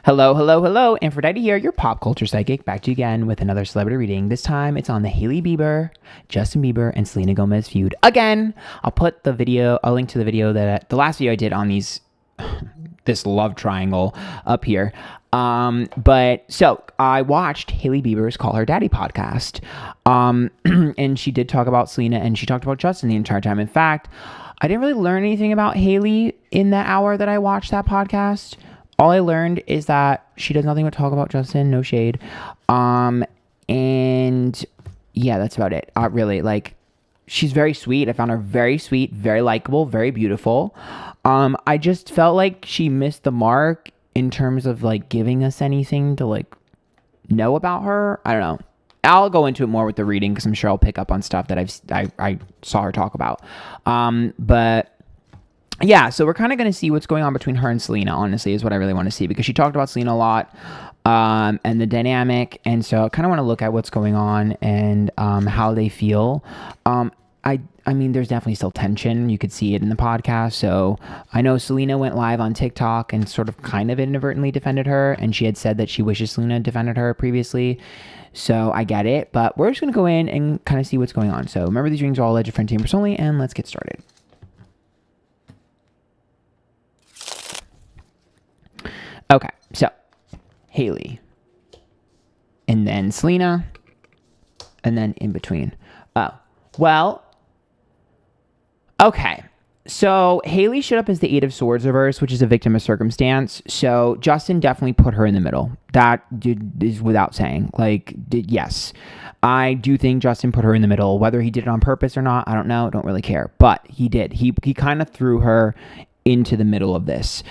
Hello, hello, hello. Antphrodite here, your pop culture psychic, back to you again with another celebrity reading. This time it's on the Hailey Bieber, Justin Bieber, and Selena Gomez feud. Again, I'll put the video, a link to the video the last video I did on this love triangle up here. So I watched Hailey Bieber's Call Her Daddy podcast. And she did talk about Selena and she talked about Justin the entire time. In fact, I didn't really learn anything about Hailey in that hour that I watched that podcast. All I learned is that she does nothing but talk about Justin, no shade. And yeah, that's about it. Really, like, she's very sweet. I found her very sweet, very likable, very beautiful. I just felt like she missed the mark in terms of like giving us anything to like know about her. I don't know. I'll go into it more with the reading because I'm sure I'll pick up on stuff that I saw her talk about. But yeah, so we're kind of going to see what's going on between her and Selena, honestly, is what I really want to see, because she talked about Selena a lot, and the dynamic, and so I kind of want to look at what's going on and how they feel. I mean, there's definitely still tension. You could see it in the podcast. So I know Selena went live on TikTok and sort of kind of inadvertently defended her, and she had said that she wishes Selena defended her previously. So I get it, but we're just going to go in and kind of see what's going on. So remember, these readings are all alleged friend team personally, and let's get started. Okay, so Hailey, and then Selena, and then in between. Oh, well, okay. So Hailey showed up as the Eight of Swords reverse, which is a victim of circumstance. So Justin definitely put her in the middle. That is without saying. Yes, I do think Justin put her in the middle. Whether he did it on purpose or not, I don't know. Don't really care. But he did. He kind of threw her into the middle of this.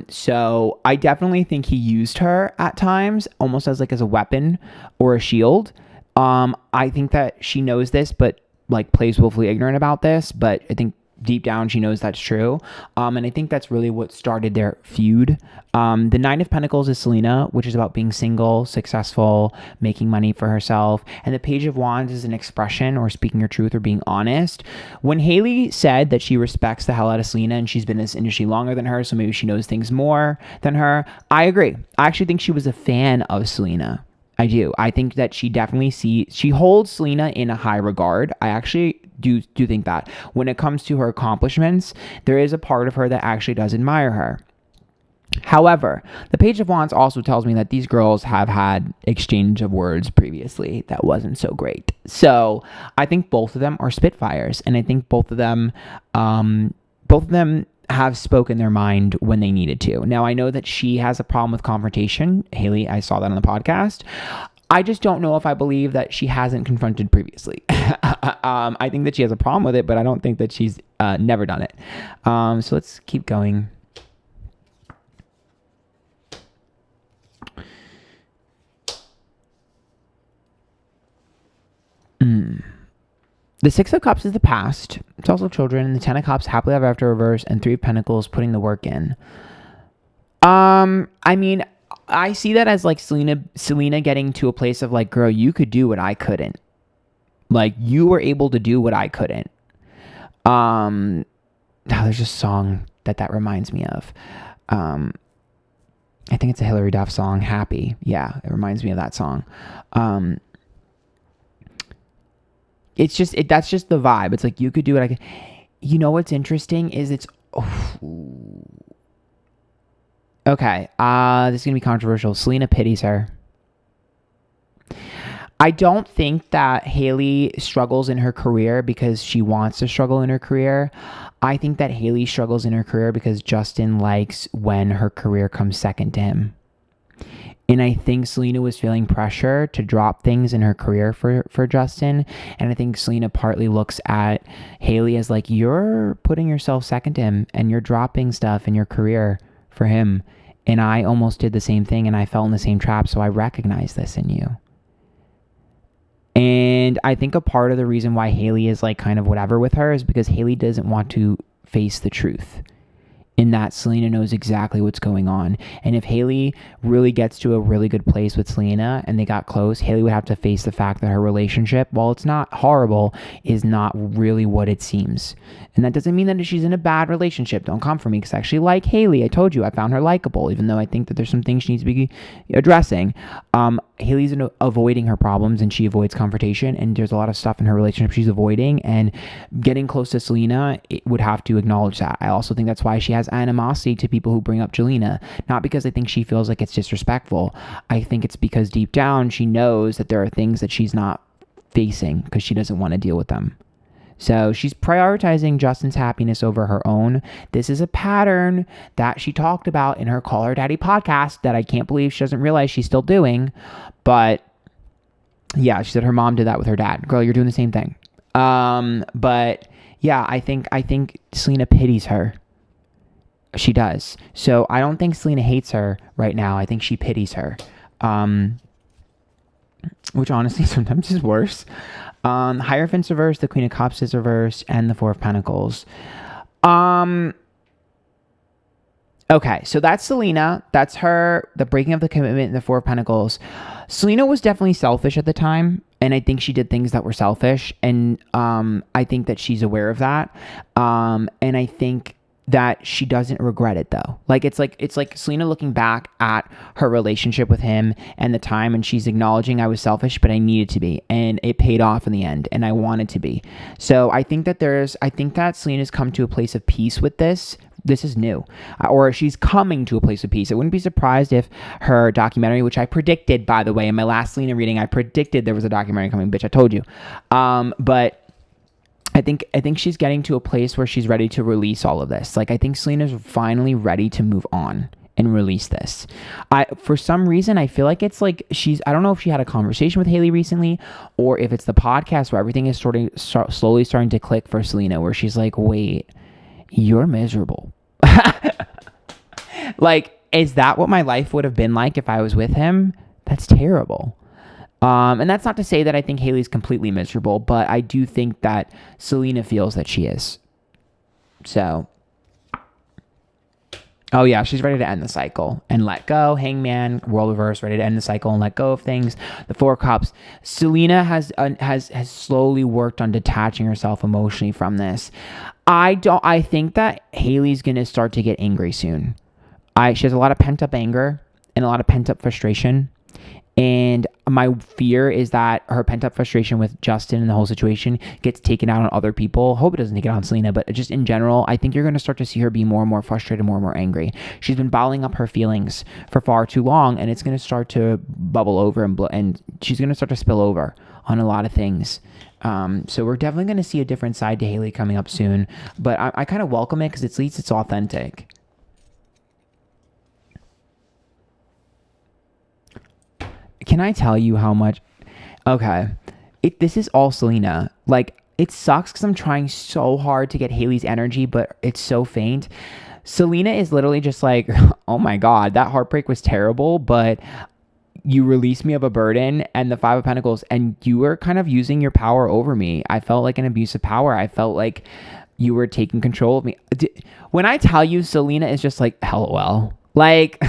So I definitely think he used her at times almost as a weapon or a shield. I think that she knows this, but plays willfully ignorant about this, but I think deep down she knows that's true. And I think that's really what started their feud. The Nine of Pentacles is Selena, which is about being single, successful, making money for herself. And the Page of Wands is an expression or speaking your truth or being honest. When Hailey said that she respects the hell out of Selena and she's been in this industry longer than her, so maybe she knows things more than her, I agree. I actually think she was a fan of Selena. I do. I think that she definitely she holds Selena in a high regard. I actually do think that when it comes to her accomplishments, there is a part of her that actually does admire her. However, the Page of Wands also tells me that these girls have had exchange of words previously that wasn't so great. So I think both of them are Spitfires, and I think both of them have spoken their mind when they needed to. Now, I know that she has a problem with confrontation. Hailey, I saw that on the podcast. I just don't know if I believe that she hasn't confronted previously. I think that she has a problem with it, but I don't think that she's never done it. So let's keep going. The Six of Cups is the past. It's also children. And the Ten of Cups, happily ever after reverse, and Three of Pentacles, putting the work in. I mean, I see that as Selena getting to a place of girl, you could do what I couldn't. You were able to do what I couldn't. There's a song that reminds me of. I think it's a Hilary Duff song, Happy. Yeah, it reminds me of that song. It's just that's just the vibe. It's you could do it. You know what's interesting is okay. This is gonna be controversial. Selena pities her. I don't think that Hailey struggles in her career because she wants to struggle in her career. I think that Hailey struggles in her career because Justin likes when her career comes second to him. And I think Selena was feeling pressure to drop things in her career for Justin. And I think Selena partly looks at Hailey as you're putting yourself second to him and you're dropping stuff in your career for him. And I almost did the same thing and I fell in the same trap. So I recognize this in you. And I think a part of the reason why Hailey is kind of whatever with her is because Hailey doesn't want to face the truth. in that Selena knows exactly what's going on. And if Hailey really gets to a really good place with Selena and they got close, Hailey would have to face the fact that her relationship, while it's not horrible, is not really what it seems. And that doesn't mean that she's in a bad relationship. Don't come for me, because I actually like Hailey. I told you I found her likable, even though I think that there's some things she needs to be addressing. Hailey's avoiding her problems and she avoids confrontation, and there's a lot of stuff in her relationship she's avoiding, and getting close to Selena, it would have to acknowledge that. I also think that's why she has animosity to people who bring up Jelena, not because I think she feels like it's disrespectful. I think it's because deep down she knows that there are things that she's not facing because she doesn't want to deal with them. So she's prioritizing Justin's happiness over her own. This is a pattern that she talked about in her Call Her Daddy podcast that I can't believe she doesn't realize she's still doing. But yeah, she said her mom did that with her dad. Girl, you're doing the same thing. But yeah, I think Selena pities her. She does. So I don't think Selena hates her right now. I think she pities her. Which honestly sometimes is worse. Hierophant's reversed, the Queen of Cups is reversed, and the Four of Pentacles. Okay, so that's Selena. That's her, the breaking of the commitment in the Four of Pentacles. Selena was definitely selfish at the time, and I think she did things that were selfish, and I think that she's aware of that. And I think that she doesn't regret it though. Like it's like Selena looking back at her relationship with him and the time, and she's acknowledging I was selfish, but I needed to be, and it paid off in the end, and I wanted to be. So I think that Selena's come to a place of peace with this. This is new, or she's coming to a place of peace. I wouldn't be surprised if her documentary, which I predicted, by the way, in my last Selena reading, I predicted there was a documentary coming, bitch, I told you. But I think she's getting to a place where she's ready to release all of this. Like, I think Selena's finally ready to move on and release this. For some reason, I feel like it's like I don't know if she had a conversation with Hailey recently, or if it's the podcast where everything is slowly starting to click for Selena, where she's like, wait, you're miserable. Like, is that what my life would have been like if I was with him? That's terrible. And that's not to say that I think Hailey's completely miserable, but I do think that Selena feels that she is. So, oh yeah, she's ready to end the cycle and let go. Hangman, world reverse, ready to end the cycle and let go of things. The Four of Cups. Selena has slowly worked on detaching herself emotionally from this. I think that Hailey's gonna start to get angry soon. She has a lot of pent up anger and a lot of pent up frustration. And my fear is that her pent-up frustration with Justin and the whole situation gets taken out on other people. Hope it doesn't take it out on Selena, but just in general, I think you're going to start to see her be more and more frustrated, more and more angry. She's been bottling up her feelings for far too long, and it's going to start to bubble over, and she's going to start to spill over on a lot of things. So we're definitely going to see a different side to Hailey coming up soon, but I kind of welcome it because at least it's authentic. Can I tell you how much? Okay. This is all Selena. Like, it sucks because I'm trying so hard to get Hailey's energy, but it's so faint. Selena is literally just like, oh my God, that heartbreak was terrible, but you released me of a burden, and the Five of Pentacles, and you were kind of using your power over me. I felt like an abuse of power. I felt like you were taking control of me. When I tell you, Selena is just like, LOL. Like...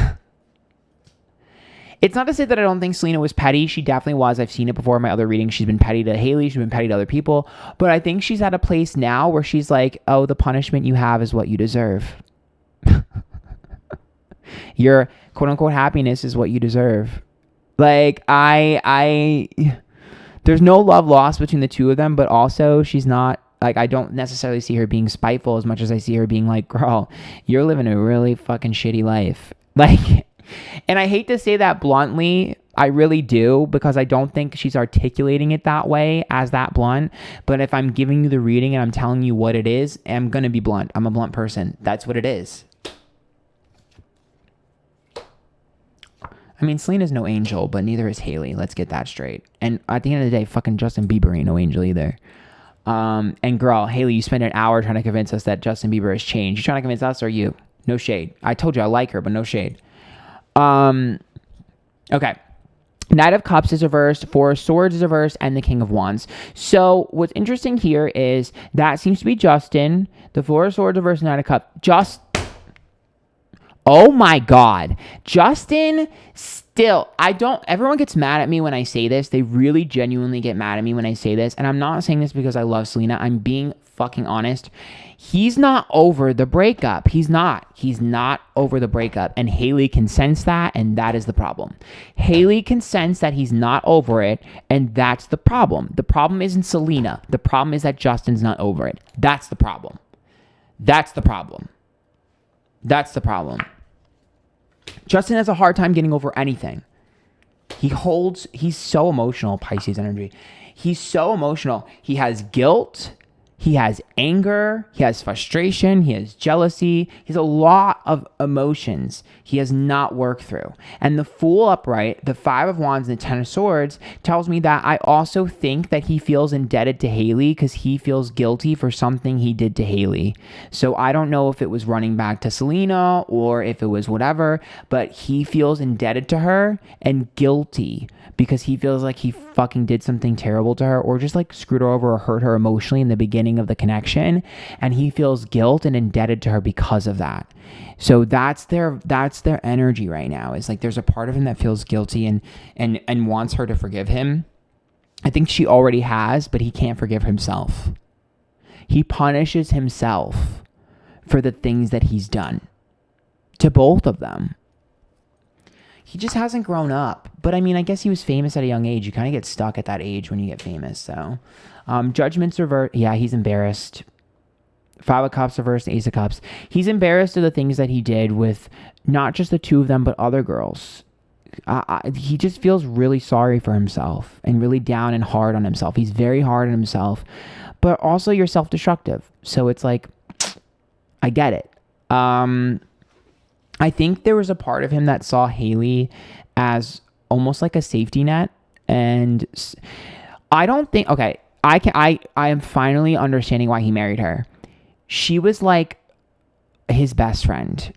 It's not to say that I don't think Selena was petty. She definitely was. I've seen it before in my other readings. She's been petty to Hailey. She's been petty to other people. But I think she's at a place now where she's like, oh, the punishment you have is what you deserve. Your quote-unquote happiness is what you deserve. Like, there's no love lost between the two of them, but also she's not, like, I don't necessarily see her being spiteful as much as I see her being like, girl, you're living a really fucking shitty life. Like... And I hate to say that bluntly, I really do, because I don't think she's articulating it that way as that blunt. But if I'm giving you the reading and I'm telling you what it is, I'm going to be blunt. I'm a blunt person. That's what it is. I mean, Selena's no angel, but neither is Hailey. Let's get that straight. And at the end of the day, fucking Justin Bieber ain't no angel either. And girl, Hailey, you spent an hour trying to convince us that Justin Bieber has changed. You trying to convince us or you? No shade. I told you I like her, but no shade. Okay. Knight of Cups is reversed, Four of Swords is reversed, and the King of Wands. So what's interesting here is that seems to be Justin. The Four of Swords reversed, Knight of Cups. Oh my God. Justin still, everyone gets mad at me when I say this. They really genuinely get mad at me when I say this. And I'm not saying this because I love Selena. I'm being fucking honest. He's not over the breakup. He's not. He's not over the breakup. And Hailey can sense that, and that is the problem. Hailey can sense that he's not over it, and that's the problem. The problem isn't Selena. The problem is that Justin's not over it. That's the problem. That's the problem. That's the problem. Justin has a hard time getting over anything. He's so emotional, Pisces energy. He's so emotional. He has guilt. He has anger. He has frustration. He has jealousy. He has a lot of emotions he has not worked through. And the Fool upright, the Five of Wands, and the Ten of Swords tells me that I also think that he feels indebted to Hailey because he feels guilty for something he did to Hailey. So I don't know if it was running back to Selena or if it was whatever, but he feels indebted to her and guilty because he feels like he fucking did something terrible to her or just like screwed her over or hurt her emotionally in the beginning of the connection, and he feels guilt and indebted to her because of that. So that's their energy right now. Is like there's a part of him that feels guilty and wants her to forgive him. I think she already has, but he can't forgive himself. He punishes himself for the things that he's done to both of them. He just hasn't grown up. But I mean, I guess he was famous at a young age. You kind of get stuck at that age when you get famous. So Judgment's reversed. Yeah, he's embarrassed. Five of Cups reversed, Ace of Cups. He's embarrassed of the things that he did with not just the two of them, but other girls. He just feels really sorry for himself and really down and hard on himself. He's very hard on himself. But also you're self-destructive. So it's like, I get it. I think there was a part of him that saw Hailey as almost like a safety net. And I don't think, okay, I am finally understanding why he married her. She was like his best friend.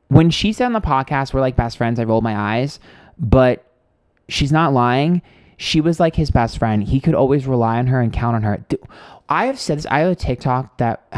When she said on the podcast, we're like best friends, I rolled my eyes, but she's not lying. She was like his best friend. He could always rely on her and count on her. I have said this. I have a TikTok that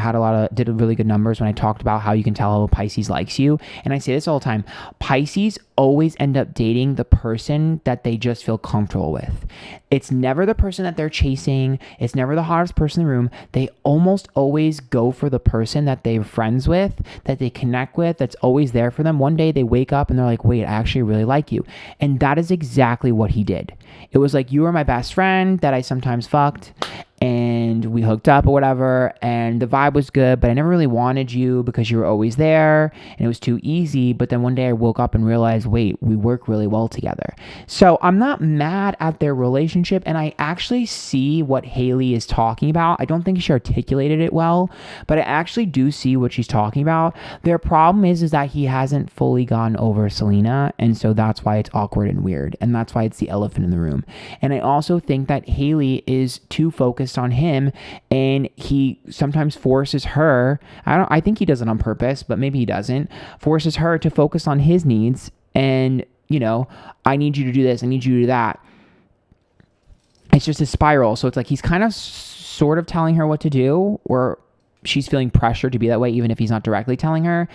did really good numbers when I talked about how you can tell how a Pisces likes you. And I say this all the time. Pisces always end up dating the person that they just feel comfortable with. It's never the person that they're chasing. It's never the hottest person in the room. They almost always go for the person that they're friends with, that they connect with, that's always there for them. One day they wake up and they're like, wait, I actually really like you. And that is exactly what he did. It was like, you were my best friend that I sometimes fucked, and we hooked up or whatever, and the vibe was good, but I never really wanted you because you were always there and it was too easy. But then one day I woke up and realized, wait, we work really well together. So I'm not mad at their relationship, and I actually see what Hailey is talking about. I don't think she articulated it well, but I actually do see what she's talking about. Their problem is that he hasn't fully gotten over Selena, and so that's why it's awkward and weird, and that's why it's the elephant in the room. And I also think that Hailey is too focused on him, and he sometimes forces her, I think he does it on purpose, but maybe he doesn't, forces her to focus on his needs, and I need you to do this, I need you to do that. It's just a spiral. So it's like he's kind of sort of telling her what to do, or she's feeling pressure to be that way, even if he's not directly telling her.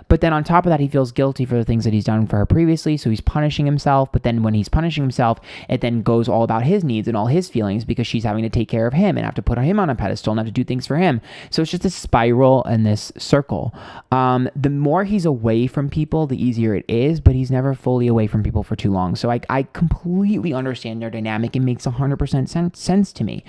But then on top of that, he feels guilty for the things that he's done for her previously. So he's punishing himself. But then when he's punishing himself, it then goes all about his needs and all his feelings, because she's having to take care of him and have to put him on a pedestal and have to do things for him. So it's just a spiral and this circle. The more he's away from people, the easier it is, but he's never fully away from people for too long. So I completely understand their dynamic. It makes 100% sense to me.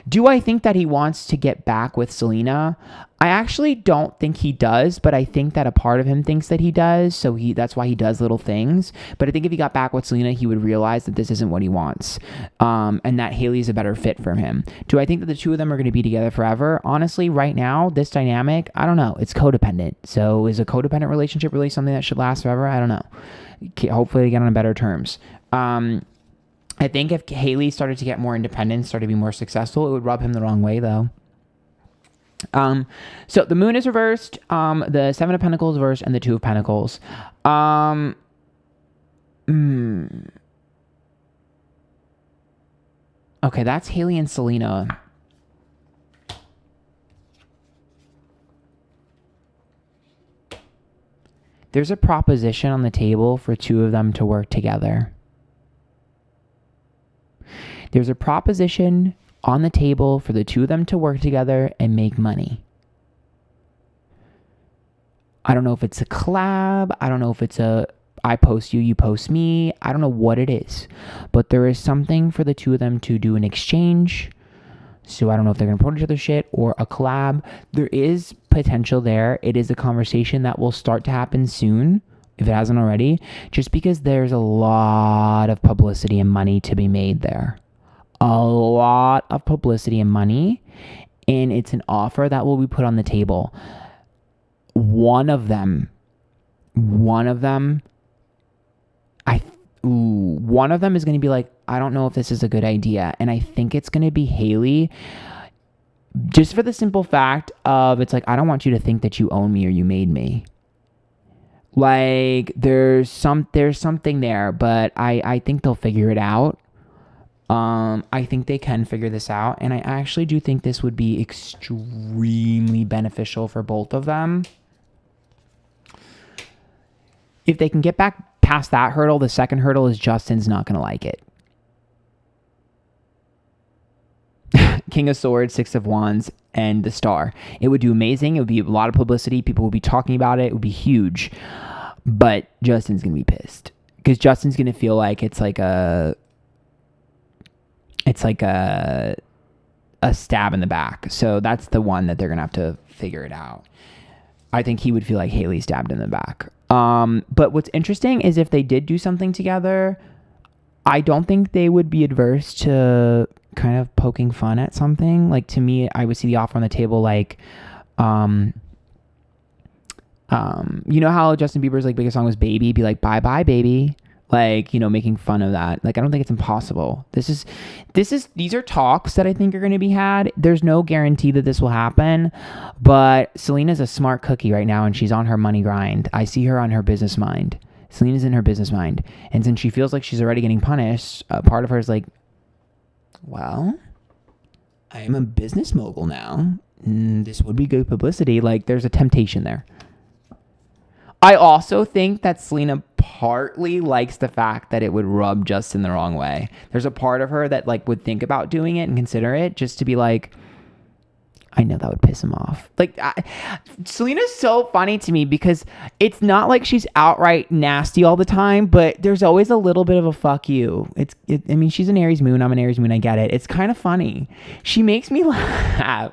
Do I think that he wants to get back with Selena? I actually don't think he does, but I think that a part of him thinks that he does, so that's why he does little things. But I think if he got back with Selena, he would realize that this isn't what he wants, and that Hailey's a better fit for him. Do I think that the two of them are going to be together forever? Honestly, right now, this dynamic, I don't know. It's codependent. So is a codependent relationship really something that should last forever? I don't know. Hopefully they get on better terms. I think if Hailey started to get more independent, started to be more successful, it would rub him the wrong way, though. So the Moon is reversed, the Seven of Pentacles reversed, and the Two of Pentacles. Okay, that's Hailey and Selena. There's a proposition on the table for two of them to work together. There's a proposition on the table for the two of them to work together and make money. I don't know if it's a collab. I don't know if it's a I post you, you post me. I don't know what it is. But there is something for the two of them to do an exchange. So I don't know if they're going to promote each other's shit or a collab. There is potential there. It is a conversation that will start to happen soon, if it hasn't already, just because there's a lot of publicity and money to be made there. A lot of publicity and money. And it's an offer that will be put on the table. One of them is going to be like, I don't know if this is a good idea. And I think it's going to be Hailey, just for the simple fact of, it's like, I don't want you to think that you own me or you made me. Like, there's something there, but I think they'll figure it out. I think they can figure this out. And I actually do think this would be extremely beneficial for both of them. If they can get back past that hurdle, the second hurdle is Justin's not going to like it. King of Swords, Six of Wands, and the Star. It would do amazing. It would be a lot of publicity. People would be talking about it. It would be huge. But Justin's going to be pissed. Because Justin's going to feel like it's like a stab in the back. So that's the one that they're going to have to figure it out. I think he would feel like Hailey stabbed in the back. But what's interesting is if they did do something together, I don't think they would be adverse to kind of poking fun at something. Like, to me, I would see the offer on the table like, you know how Justin Bieber's like biggest song was Baby? Be like, bye bye baby. Like, you know, making fun of that. Like, I don't think it's impossible. These are talks that I think are going to be had. There's no guarantee that this will happen, but Selena's a smart cookie right now and she's on her money grind. I see her on her business mind. Selena's in her business mind. And since she feels like she's already getting punished, part of her is like, well, I am a business mogul now. This would be good publicity. Like, there's a temptation there. I also think that Selena partly likes the fact that it would rub Justin the wrong way. There's a part of her that like would think about doing it and consider it just to be like, I know that would piss him off. Like, Selena's so funny to me because it's not like she's outright nasty all the time, but there's always a little bit of a fuck you. I mean, she's an Aries moon. I'm an Aries moon. I get it. It's kind of funny. She makes me laugh.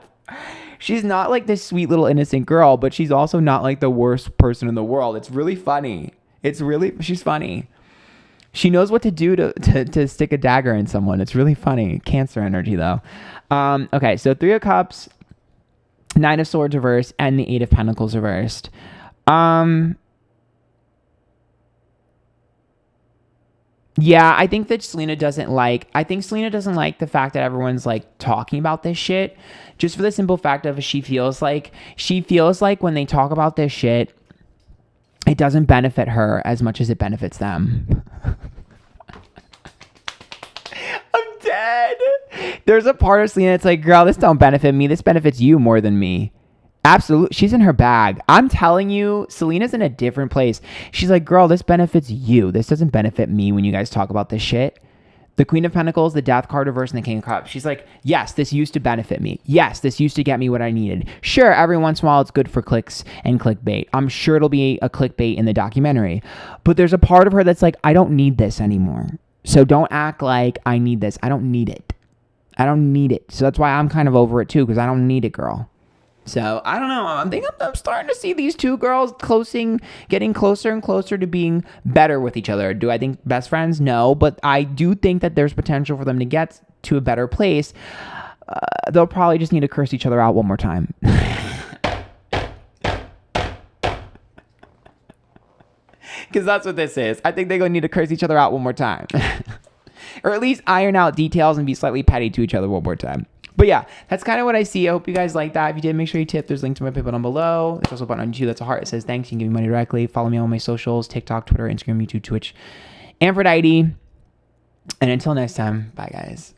She's not like this sweet little innocent girl, but she's also not like the worst person in the world. It's really funny. She's funny. She knows what to do to stick a dagger in someone. It's really funny. Cancer energy though. Okay, so 3 of Cups, 9 of Swords reversed, and the 8 of Pentacles reversed. Yeah, I think Selena doesn't like the fact that everyone's like talking about this shit, just for the simple fact of she feels like when they talk about this shit, it doesn't benefit her as much as it benefits them. I'm dead. There's a part of Selena that's like, girl, this don't benefit me. This benefits you more than me. Absolutely. She's in her bag. I'm telling you, Selena's in a different place. She's like, girl, this benefits you. This doesn't benefit me when you guys talk about this shit. The Queen of Pentacles, the Death card reversed, and the King of Cups. She's like, yes, this used to benefit me. Yes, this used to get me what I needed. Sure, every once in a while it's good for clicks and clickbait. I'm sure it'll be a clickbait in the documentary. But there's a part of her that's like, I don't need this anymore. So don't act like I need this. I don't need it. I don't need it. So that's why I'm kind of over it too, because I don't need it, girl. So, I don't know. I think I'm starting to see these two girls getting closer and closer to being better with each other. Do I think best friends? No. But I do think that there's potential for them to get to a better place. They'll probably just need to curse each other out one more time. Because that's what this is. I think they're going to need to curse each other out one more time. Or at least iron out details and be slightly petty to each other one more time. But yeah, that's kind of what I see. I hope you guys like that. If you did, make sure you tip. There's a link to my PayPal down below. There's also a button on YouTube that's a heart. It says thanks. You can give me money directly. Follow me on all my socials, TikTok, Twitter, Instagram, YouTube, Twitch, Antphrodite. And until next time, bye guys.